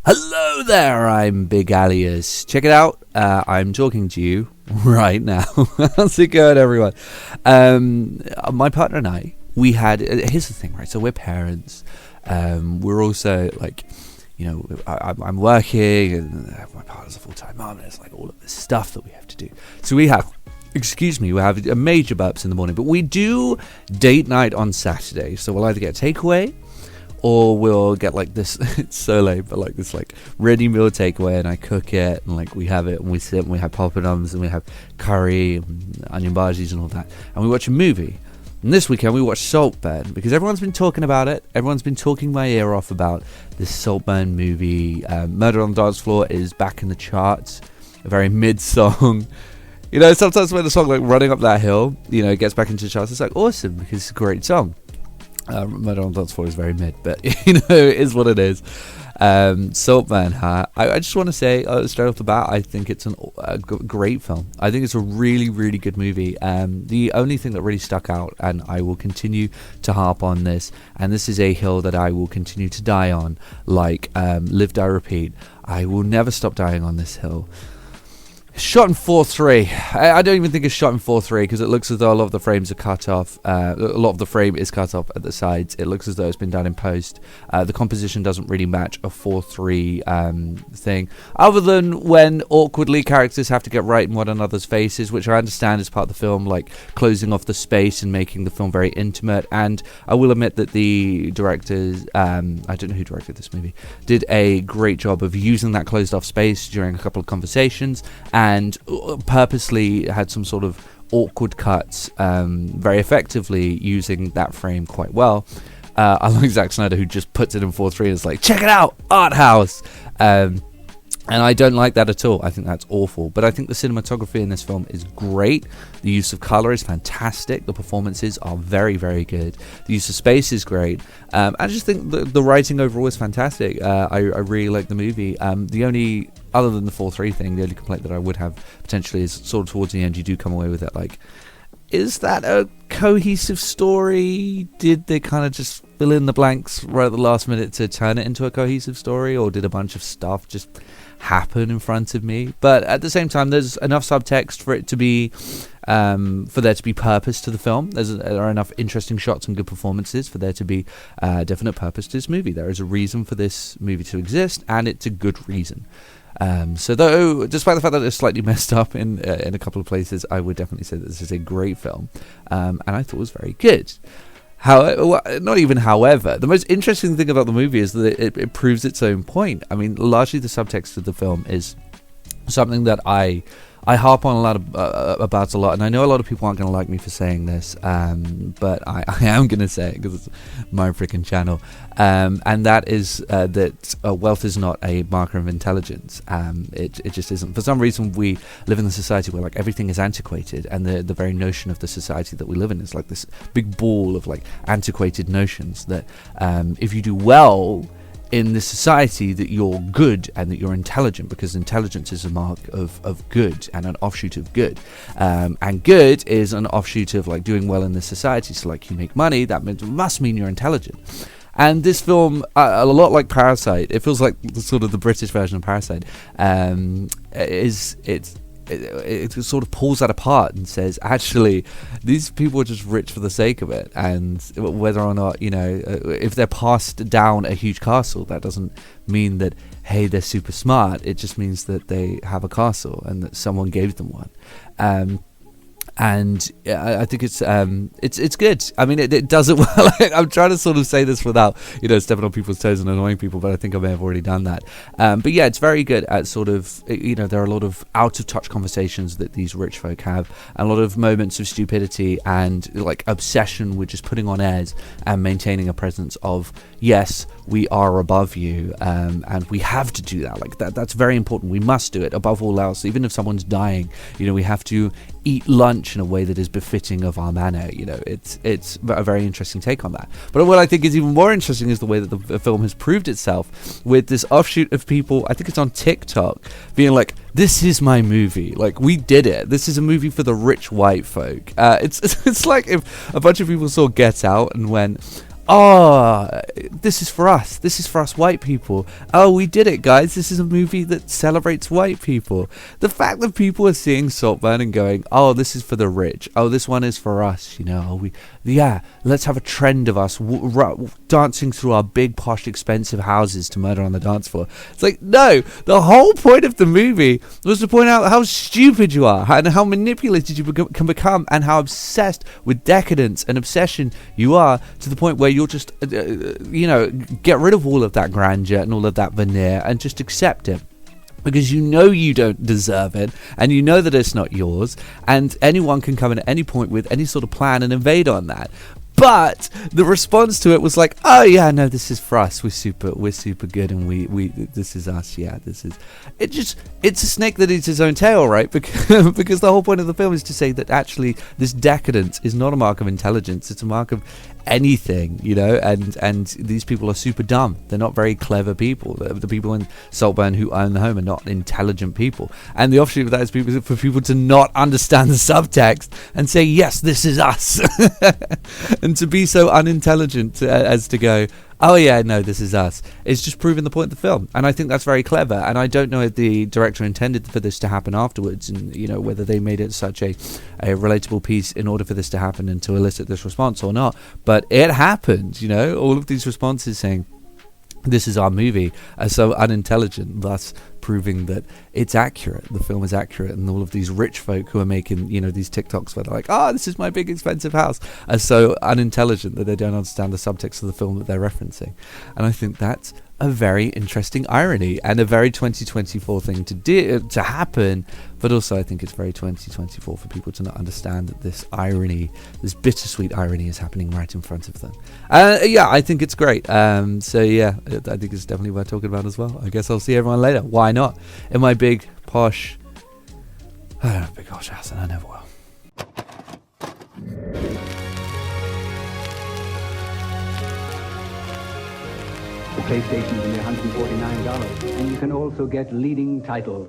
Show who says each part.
Speaker 1: Hello there, I'm Big Alias. Check it out, I'm talking to you right now. How's it going, everyone? My partner and I, we had, here's the thing, right? So we're parents. We're also like, you know, I'm working and my partner's a full-time mom, and there's like all of this stuff that we have to do. So we have a major burps in the morning, but we do date night on Saturday. So we'll either get takeaway, or we'll get like this, it's so late, but like this like ready meal takeaway, and I cook it, and like we have it, and we sit, and we have poppadoms, and we have curry, and onion bhajis and all that, and we watch a movie. And this weekend we watched Saltburn, because everyone's been talking about it. Everyone's been talking my ear off about this Saltburn movie. Murder on the Dance Floor is back in the charts, a very mid song. You know, sometimes when a song like Running Up That Hill, you know, gets back into the charts, it's like awesome, because it's a great song. Murder on the Dance Floor is very mid, but you know, it is what it is. Saltburn, I just want to say straight off the bat, I think it's a great film. I think it's a really, really good movie. The only thing that really stuck out, and I will continue to harp on this, and this is a hill that I will continue to die on, like live, die, repeat. I will never stop dying on this hill. Shot in 4:3. I don't even think it's shot in 4:3, because it looks as though a lot of the frames are cut off. A lot of the frame is cut off at the sides. It looks as though it's been done in post. The composition doesn't really match a 4:3 thing, other than when awkwardly characters have to get right in one another's faces, which I understand is part of the film, like closing off the space and making the film very intimate. And I will admit that the directors, I don't know who directed this movie, did a great job of using that closed off space during a couple of conversations, and purposely had some sort of awkward cuts very effectively, using that frame quite well. Unlike Zack Snyder, who just puts it in 4:3 and is like, check it out, art house. And I don't like that at all. I think that's awful. But I think the cinematography in this film is great. The use of color is fantastic. The performances are very, very good. The use of space is great. I just think the writing overall is fantastic. I really like the movie. The only, other than the 4:3 thing, the only complaint that I would have potentially is sort of towards the end, you do come away with it like, is that a cohesive story? Did they kind of just fill in the blanks right at the last minute to turn it into a cohesive story, or did a bunch of stuff just happen in front of me? But at the same time, there's enough subtext for it to be for there to be purpose to the film. There are enough interesting shots and good performances for there to be definite purpose to this movie. There is a reason for this movie to exist, and it's a good reason. So though, despite the fact that it's slightly messed up in a couple of places, I would definitely say that this is a great film, and I thought it was very good. However, the most interesting thing about the movie is that it proves its own point. I mean, largely the subtext of the film is something that I harp on a lot about a lot, and I know a lot of people aren't going to like me for saying this, but I am going to say it because it's my freaking channel, and that is that wealth is not a marker of intelligence. It just isn't. For some reason, we live in a society where like everything is antiquated, and the very notion of the society that we live in is like this big ball of like antiquated notions that if you do well in this society, that you're good and that you're intelligent, because intelligence is a mark of good and an offshoot of good, and good is an offshoot of like doing well in this society. So like you make money, that must mean you're intelligent. And this film, a lot like Parasite, it feels like sort of the British version of Parasite, it sort of pulls that apart and says, actually, these people are just rich for the sake of it, and whether or not, you know, if they're passed down a huge castle, that doesn't mean that, hey, they're super smart. It just means that they have a castle and that someone gave them one. And I think it's good. I mean, it does it well. I'm trying to sort of say this without, you know, stepping on people's toes and annoying people, but I think I may have already done that. But yeah, it's very good at sort of, you know, there are a lot of out of touch conversations that these rich folk have, and a lot of moments of stupidity and like obsession with just putting on airs and maintaining a presence of, yes, we are above you, and we have to do that. Like that's very important. We must do it above all else. Even if someone's dying, you know, we have to eat lunch in a way that is befitting of our manner. You know, it's a very interesting take on that. But what I think is even more interesting is the way that the film has proved itself with this offshoot of people, I think it's on TikTok, being like, this is my movie. Like, we did it. This is a movie for the rich white folk. It's like if a bunch of people saw Get Out and went, oh, this is for us. This is for us white people. Oh, we did it, guys. This is a movie that celebrates white people. The fact that people are seeing Saltburn and going, oh, this is for the rich. Oh, this one is for us. You know, let's have a trend of us dancing through our big, posh, expensive houses to Murder on the Dance Floor. It's like, no, the whole point of the movie was to point out how stupid you are and how manipulated you can become and how obsessed with decadence and obsession you are, to the point where you'll just, get rid of all of that grandeur and all of that veneer and just accept it. Because you know you don't deserve it, and you know that it's not yours, and anyone can come in at any point with any sort of plan and invade on that. But the response to it was like, oh yeah, no, this is for us. We're super good, and we this is us. Yeah, it's a snake that eats its own tail, right? Because the whole point of the film is to say that actually this decadence is not a mark of intelligence. It's a mark of anything, and these people are super dumb. They're not very clever people. The people in Saltburn who own the home are not intelligent people, and the offshoot of that is for people to not understand the subtext and say, yes, this is us. And to be so unintelligent as to go, oh yeah, no, this is us. It's just proving the point of the film, and I think that's very clever. And I don't know if the director intended for this to happen afterwards, and whether they made it such a relatable piece in order for this to happen and to elicit this response or not. But it happened. All of these responses saying, this is our movie, are so unintelligent, thus proving that it's accurate. The film is accurate, and all of these rich folk who are making, these TikToks where they're like, oh, this is my big expensive house, are so unintelligent that they don't understand the subtext of the film that they're referencing. And I think that's a very interesting irony and a very 2024 thing to happen, but also I think it's very 2024 for people to not understand that this irony, this bittersweet irony, is happening right in front of them. I think it's great. So yeah, I think it's definitely worth talking about as well. I guess I'll see everyone later. Why not? In my big posh, I don't have a big posh house, and I never will.
Speaker 2: The PlayStation's only $149, and you can also get leading titles.